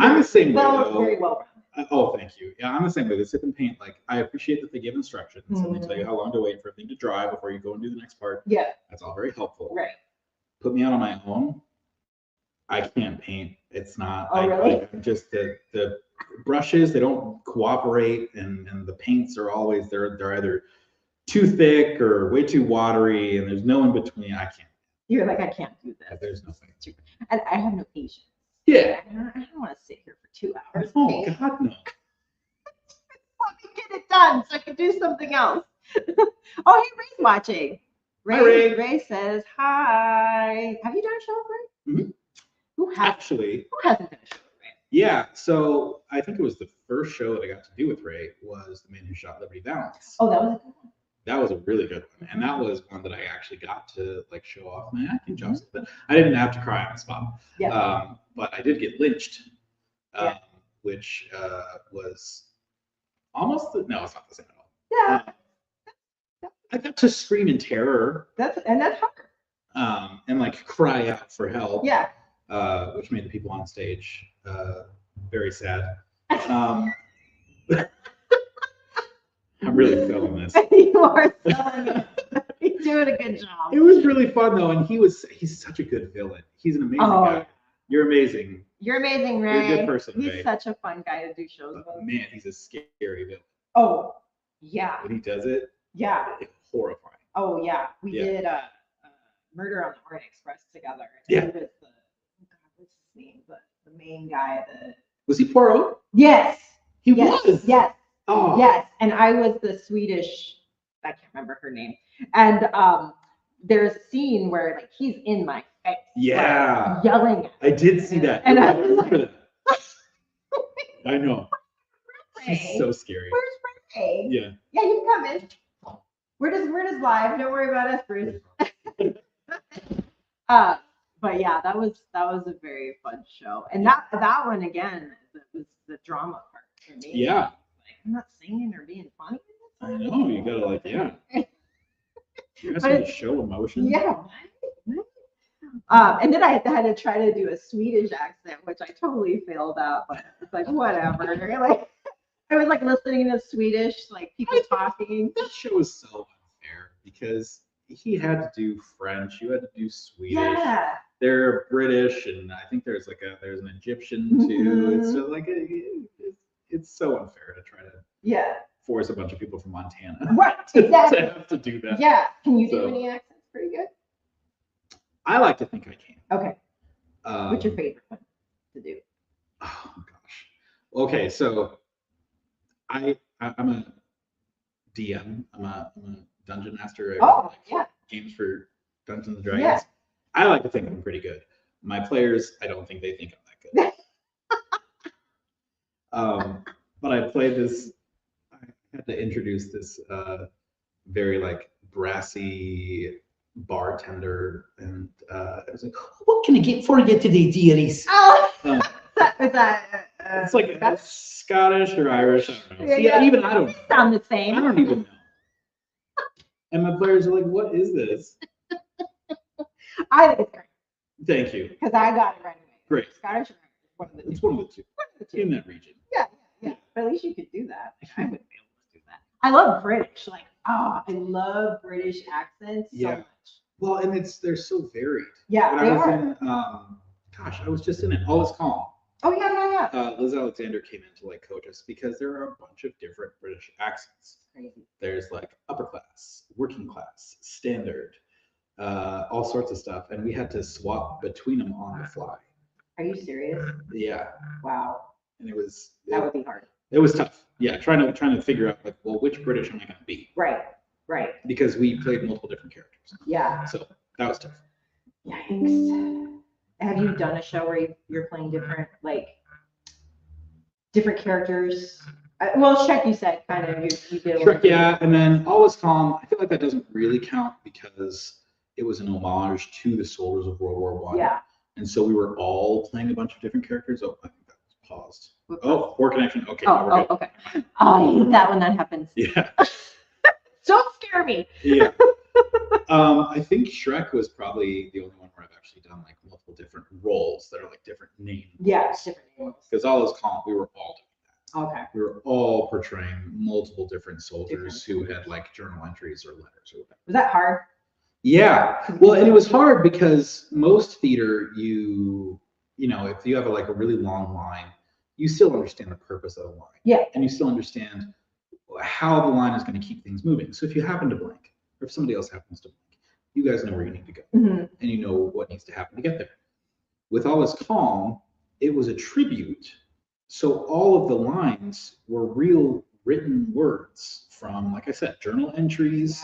I'm the same way though. Very well. Oh, thank you. Yeah, I'm the same way. The sip and paint, like I appreciate that they give instructions and they tell you how long to wait for a thing to dry before you go and do the next part. Yeah. That's all very helpful. Right. Put me out on my own. I can't paint. It's not. Oh, really? Just the brushes, they don't cooperate, and the paints are always they're either too thick or way too watery, and there's no in between. I can't. You're like, I can't do this. There's nothing. And I have no patience. Yeah. I don't want to sit here for 2 hours. Oh God, no. Let me get it done so I can do something else. Oh, hey, Ray's watching. Hi, Ray. Ray says hi. Have you done a show with Ray? Mhm. Who has? Actually, Who hasn't done a show with Ray? yeah. So I think it was the first show that I got to do with Ray was The Man Who Shot Liberty Valance. Oh, that was a good one. That was a really good one, and that was one that I actually got to like show off my acting chops. But I didn't have to cry on the spot. Yeah. But I did get lynched, Yeah. which was almost no, it's not the same at all. Yeah. I got to scream in terror. That's hard. And like cry out for help. Yeah. Which made the people on stage very sad. I'm really feeling this. You are selling it. You're doing a good job. It was really fun though, and he's such a good villain. He's an amazing guy. You're amazing. You're amazing, Ray. You're a good person, He's Ray. such a fun guy to do shows But with. man, he's a scary villain. Oh, yeah. When he does it, Yeah. it's horrifying. Oh, yeah. We Yeah. did Murder on the Orient Express together. Yeah. He was the, oh God, what's his name? The main guy. Was he Poirot? Yes. He Yes. was. Yes. Oh. Yes. And I was the Swedish, I can't remember her name. And there's a scene where like he's in my face. Yeah. Like, yelling at I did see that. And I I was remember like, that. I know. Ray? He's so scary. Where's Ray? Yeah. Yeah, you can come in. We're just live. Don't worry about us, Bruce. But yeah, that was a very fun show. And that one again was the drama part for me. Yeah. Like, I'm not singing or being funny. I know. You gotta like, yeah. You guys But have to show emotion. Yeah. And then I had to try to do a Swedish accent, which I totally failed at, but it's like whatever. Like I was like listening to Swedish, like people talking. That show is so unfair because he had to do French, you had to do Swedish. Yeah. They're British, and I think there's an Egyptian too. It's just like it's so unfair to try to force a bunch of people from Montana Right. Exactly. to have to do that. Yeah. Can you do So- any accents pretty good? I like to think I can. Okay. What's your favorite one to do? Oh gosh. Okay, so I'm a DM. I'm a dungeon master. Oh, yeah. Games for Dungeons and Dragons. Yeah. I like to think I'm pretty good. My players, I don't think they think I'm that good. But I played this. I had to introduce this very like brassy bartender, and I was like, "What can I get for you today, dearies?" Oh, Um, it's like that's Scottish or Irish. I don't know. Yeah. Even I don't. They sound the same. I don't even know. And my players are like, "What is this?" I think it's great Thank you. because I got it right away. Great. Scottish or Irish, one of the two. It's one of the two One of the two. in that region. Yeah. But at least you could do that. I wouldn't be able to do that. I love British. Like, I love British accents so Yeah. much. Well, and they're so varied. Yeah, When they I was are. in, I was just in it. All is calm. Oh yeah. Liz Alexander came in to like coach us because there are a bunch of different British accents. Crazy. There's like upper class, working class, standard, all sorts of stuff, and we had to swap between them on the fly. Are you serious? Yeah, Wow. and That would be hard. it was tough. Yeah, trying to figure out like, well, which British am I going to be? Right. Because we played multiple different characters, Yeah. so that was tough. Yikes. Have you done a show where you're playing different characters? Well, Shrek, you said kind of you did. Shrek, yeah, and then All Is Calm. I feel like that doesn't really count because it was an homage to the soldiers of World War One. Yeah. And so we were all playing a bunch of different characters. Oh, I think that was paused. Oh, poor connection. Okay. now we're good. Okay. I hate that when that happens. Yeah. Don't scare me. Yeah. I think Shrek was probably the only one where I've actually done like multiple different roles that are like different names. Yeah, it's different names. Because All Is Calm, we were all doing that. Okay. We were all portraying multiple different soldiers who had like journal entries or letters or whatever. Was that hard? Yeah. Well, and it was hard because most theater, you know, if you have a really long line, you still understand the purpose of the line. Yeah. And you still understand how the line is going to keep things moving. So if you happen to blank, or if somebody else happens to blank, you guys know where you need to go. Mm-hmm. And you know what needs to happen to get there. With All Is Calm, it was a tribute. So all of the lines were real written words from, like I said, journal entries,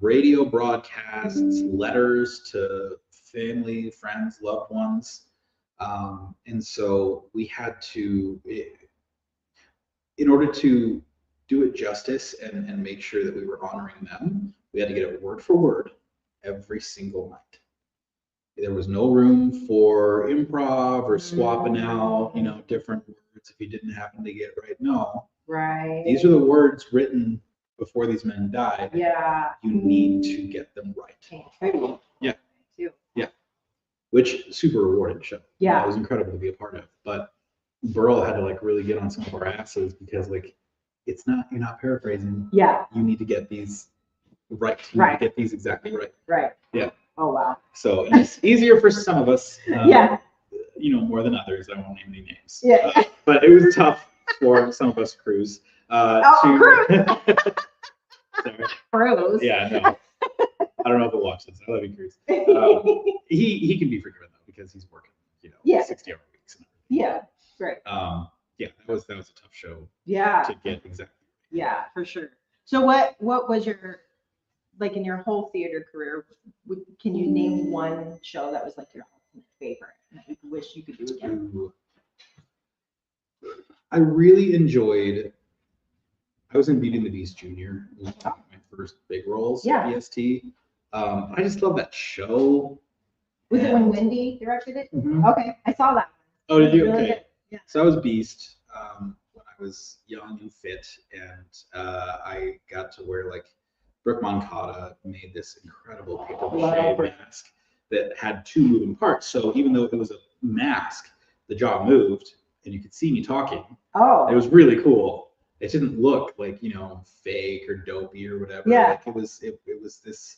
radio broadcasts, letters to family, friends, loved ones. And so we had to, in order to do it justice and make sure that we were honoring them, we had to get it word for word every single night. There was no room for improv or swapping out, different words if you didn't happen to get it right. No. Right. These are the words written before these men died. Yeah. You need to get them right. Yeah. Yeah. Which super rewarding show. Yeah. It was incredible to be a part of. But Burl had to really get on some of our asses because you're not paraphrasing. Yeah. You need to get these right. You need to get these exactly right. Right. Yeah. Oh wow. So it's easier for some of us. More than others. I won't name any names. Yeah. But it was tough for some of us crews. Crews. Sorry. Crews. Yeah, no. I don't know if he'll watch this. I love you, Cruz. He can be forgiven though because he's working, 60-hour weeks. Yeah, right. That was a tough show. Yeah. To get exactly. Yeah, for sure. So what was your in your whole theater career? Can you name one show that was your ultimate favorite that you wish you could do again? Ooh. I really enjoyed. I was in Beauty and the Beast Junior. It was my first big roles at BST. I just love that show. Was it when Wendy directed it? Mm-hmm. Okay, I saw that. Oh, did you? Really okay. Good. Yeah. So I was Beast when I was young and fit, and I got to wear Brooke Moncada made this incredible paper-mache mask that had 2 moving parts. So even though it was a mask, the jaw moved, and you could see me talking. Oh. It was really cool. It didn't look fake or dopey or whatever. Yeah. It was this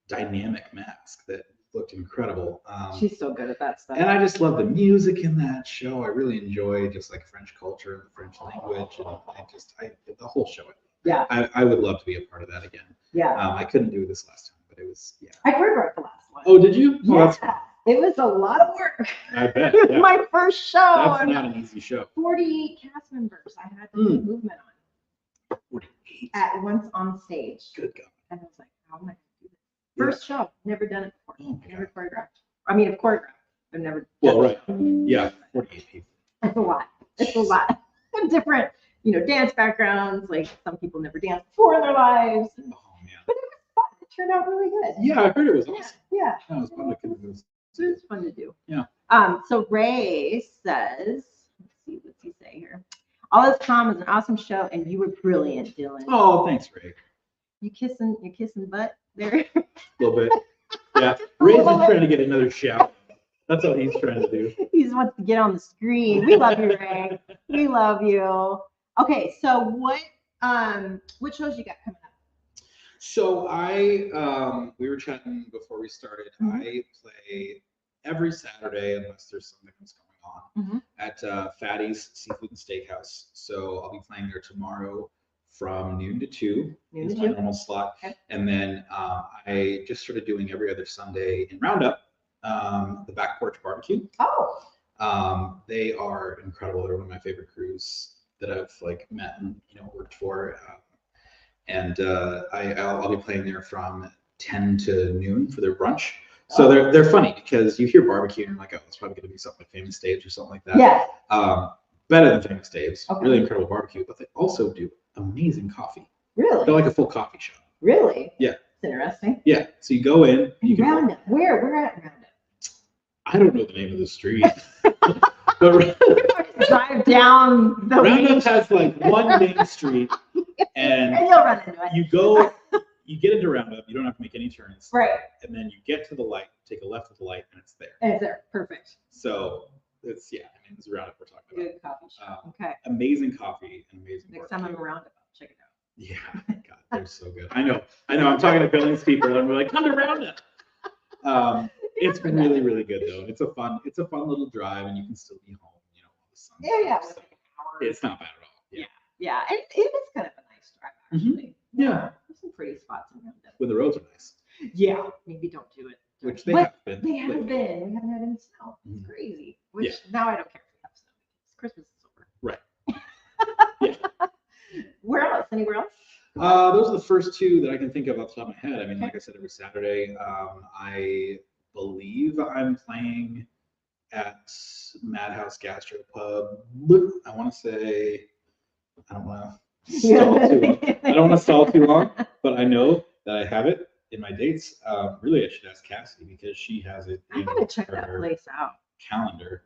dynamic mask that looked incredible. She's so good at that stuff. And I just love the music in that show. I really enjoy just French culture and the French language, and the whole show. Yeah. I would love to be a part of that again. Yeah. I couldn't do this last time, but it was I choreographed the last one. Oh, did you? Yeah. It was a lot of work. I bet. It was my first show. That's not an easy show. 48 cast members I had to do movement on. 48. At once on stage. Good God. And I was like, how am I going to do this? First show. Never done it before. Oh, never choreographed. I mean, I've choreographed. I've never. Well, right. Yeah. 48 people. It's a lot. It's a lot. Different, dance backgrounds. Some people never danced before in their lives. Oh, man. But it was fun. It turned out really good. Yeah, I heard it was awesome. Yeah. That was fun. It's fun to do. Yeah. So Ray says, what's he say here? All Is Calm is an awesome show, and you were brilliant, Dylan. Oh, thanks, Ray. You're kissing butt there. A little bit. Yeah. Ray's just trying to get another shout. That's what he's trying to do. He just wants to get on the screen. We love you, Ray. We love you. Okay, so what shows you got coming up? So we were chatting before we started. Mm-hmm. I play every Saturday, unless there's something that's going on, at Fatty's Seafood and Steakhouse. So I'll be playing there tomorrow from noon to 2 is my normal slot. Okay. And then I just started doing every other Sunday in Roundup, the Back Porch Barbecue. Oh. They are incredible. They're one of my favorite crews that I've met and worked for. And I'll be playing there from 10 to noon for their brunch. So they're funny because you hear barbecue and you're like, oh, it's probably going to be something like Famous Dave's or something like that. Yeah. Better than Famous Dave's. Okay. Really incredible barbecue, but they also do amazing coffee. Really? They're like a full coffee shop. Really? Yeah. It's interesting. Yeah. So you go in. You can Roundup. Where at Roundup? I don't know the name of the street. But drive down the Roundup has one main street, and you'll run into it. You get into Roundup, you don't have to make any turns. Right. And then you get to the light, take a left at the light, and it's there. And it's there. Perfect. So it's Roundup we're talking about. Good coffee shop. Okay. Amazing coffee and amazing Next time I'm around, I'll check it out. Yeah, God, they're so good. I know. I'm talking to Billings people, and we're like, come to Roundup. It's really, really good though. It's a fun little drive, and you can still be home. The sun. Yeah. So it's not bad at all. Yeah. It is kind of a nice drive actually. Mm-hmm. Yeah. There's some pretty spots in Roundup. When the roads are nice. Yeah. Maybe don't do it. Which they have been. They have been. We haven't had any snow. It's crazy. Which now I don't care if we have snow. Christmas is over. Right. Yeah. Where else? Anywhere else? Those are the first two that I can think of off the top of my head. I mean, like I said, every Saturday. I believe I'm playing at Madhouse Gastro Pub. I want to say, I don't want to stall too long. I don't want to stall too long, but I know that I have it in my dates. Really, I should ask Cassie because she has it I in gotta check that her place out. calendar.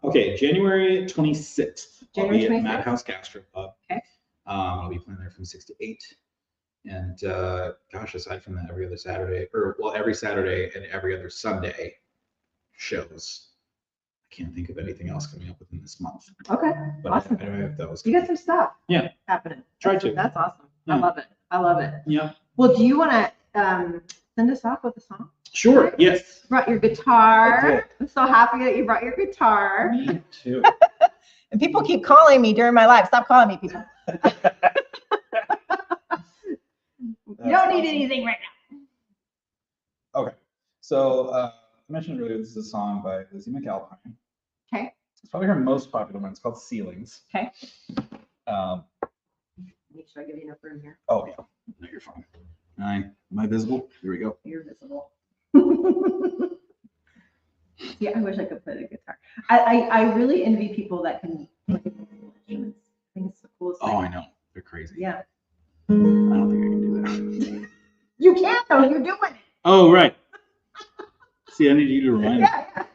Okay, January 26th. I'll January be 26th? at Madhouse Gastro Pub. Okay. I'll be playing there from 6 to 8. And gosh, aside from that, every other Saturday, or well, every Saturday and every other Sunday shows. I can't think of anything else coming up within this month. Okay, But awesome. I don't know if that was. You got some stuff. Yeah. Happening. Try to. That's awesome. Yeah. I love it. I love it. Yeah. Well, do you want to send us off with a song? Sure. Yes. You brought your guitar. I'm so happy that you brought your guitar. Me too. And people keep calling me during my live. Stop calling me, people. You don't need anything right now. Okay. So I mentioned earlier this is a song by Lizzie McAlpine. Okay. It's probably her most popular one. It's called Ceilings. Okay. Make sure I give you enough room here. Oh yeah. No, you're fine. Am I visible? Here we go. You're visible. Yeah, I wish I could play the guitar. I really envy people that can play instruments. I think it's the coolest thing. Oh, I know. They're crazy. Yeah. I don't think I can do that. You can't though, you're doing it. Oh, right. See, I need you to remind me. Yeah.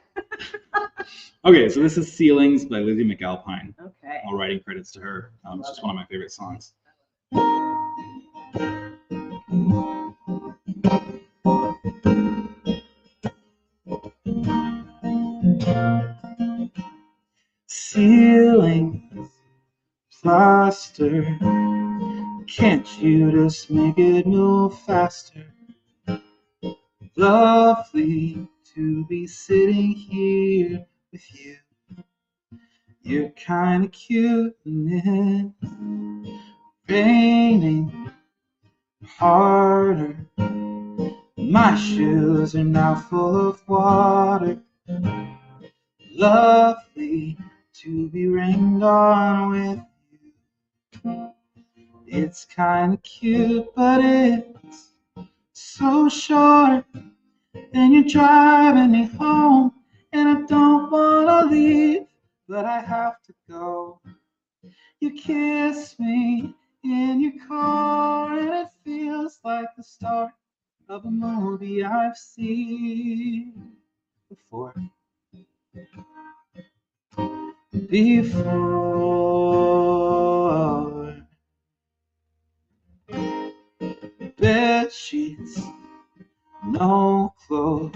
Okay, so this is Ceilings by Lizzie McAlpine. Okay. All writing credits to her. It's just one of my favorite songs. Ceilings, plaster, can't you just make it move faster? Lovely to be sitting here with you. You're kinda cute and it's raining harder. My shoes are now full of water. Lovely to be rained on with you. It's kinda cute, but it's so short. And you're driving me home, and I don't wanna leave, but I have to go. You kiss me in your car, and it feels like the start of a movie I've seen before. Bed sheets, no clothes,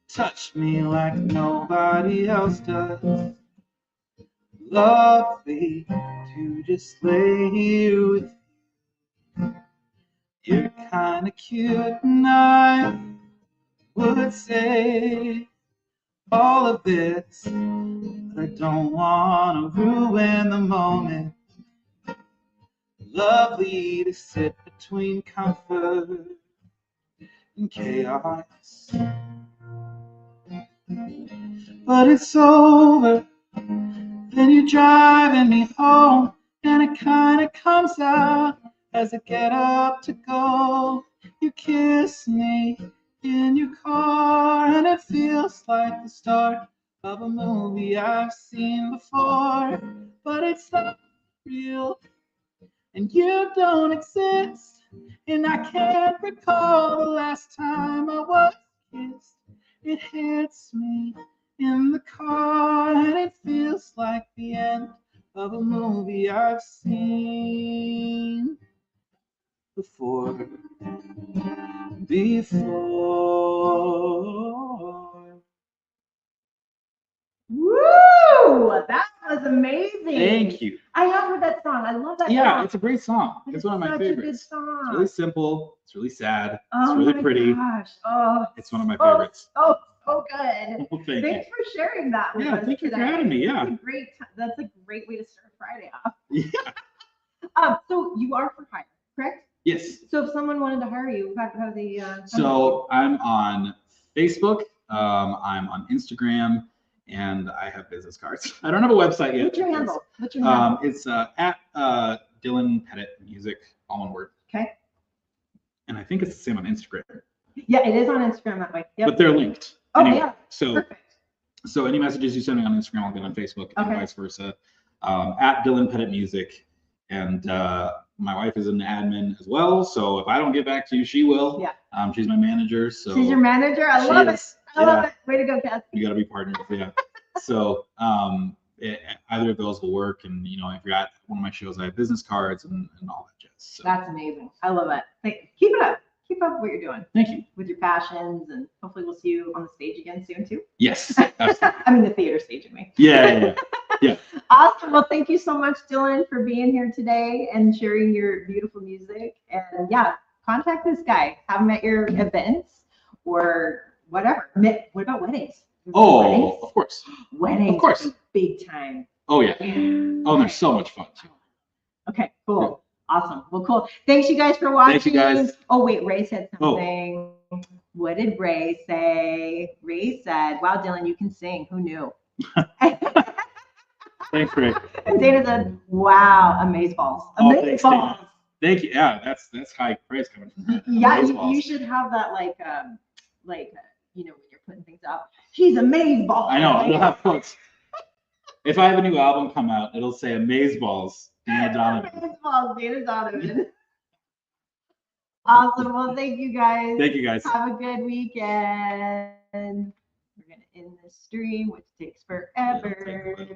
touch me like nobody else does. Lovely to just lay here with you. You're kinda cute, and I would say all of this, but I don't wanna ruin the moment. Lovely to sit between comfort and chaos. But it's over, then you're driving me home, and it kinda comes out as I get up to go. You kiss me in your car, and it feels like the start of a movie I've seen before, but it's not real, and you don't exist, and I can't recall the last time I was kissed. It hits me in the car, and it feels like the end of a movie I've seen before. Woo! That was amazing. Thank you. I have heard that song. I love that Yeah, song. it's a great song. It's one of my such favorites. a good song. It's really simple. It's really sad. Oh it's really my pretty. Gosh. Oh, it's one of my favorites. Oh, so good. Well, thank Thanks for sharing that with Yeah, us thank you today. for having me. Yeah. That's a great way to start Friday off. Yeah. So you are for hire, correct? Yes. So if someone wanted to hire you, how do they? So I'm on Facebook. I'm on Instagram, and I have business cards. I don't have a website yet. What's your handle? What's your handle? It's at Dylan Petit Music, all one word. Okay. And I think it's the same on Instagram. Yeah, it is on Instagram that way. Yep. But they're linked. Oh, Anyway, yeah. So, Perfect. so any messages you send me on Instagram, I'll get on Facebook and Okay. vice versa. At Dylan Petit Music. And my wife is an admin as well. So if I don't get back to you, she will. Yeah. She's my manager. So she's your manager? I love it. I love it. Way to go, Kathy. You got to be partners. Yeah. So either of those will work. And, you know, I've got one of my shows, I have business cards and all that jazz. So. That's amazing. I love it. Keep it up. Keep up what you're doing. Thank you. With your passions, and hopefully we'll see you on the stage again soon too. Yes. Absolutely. I mean the theater stage, I mean. Yeah. Awesome. Well, thank you so much, Dylan, for being here today and sharing your beautiful music. And yeah, contact this guy. Have him at your events or whatever. What about weddings? Weddings? Of course. Weddings. Of course. Big time. Oh yeah. Oh, they're so much fun too. Okay, cool. Yeah. Awesome. Well, cool. Thanks you guys for watching. Thank you guys. Oh, wait, Ray said something. Oh. What did Ray say? Ray said, wow, Dylan, you can sing. Who knew? Thanks, Ray. And Dana said, wow, amazeballs. Amazeballs. Thank you. Yeah, that's high praise coming from that. Yeah, you should have that you know, when you're putting things up. He's amazeballs. I know. We'll have quotes. If I have a new album come out, it'll say Amazeballs. Dana Donovan. Amazeballs, Dana Donovan. Awesome. Well, thank you guys. Thank you guys. Have a good weekend. We're going to end this stream, which takes forever.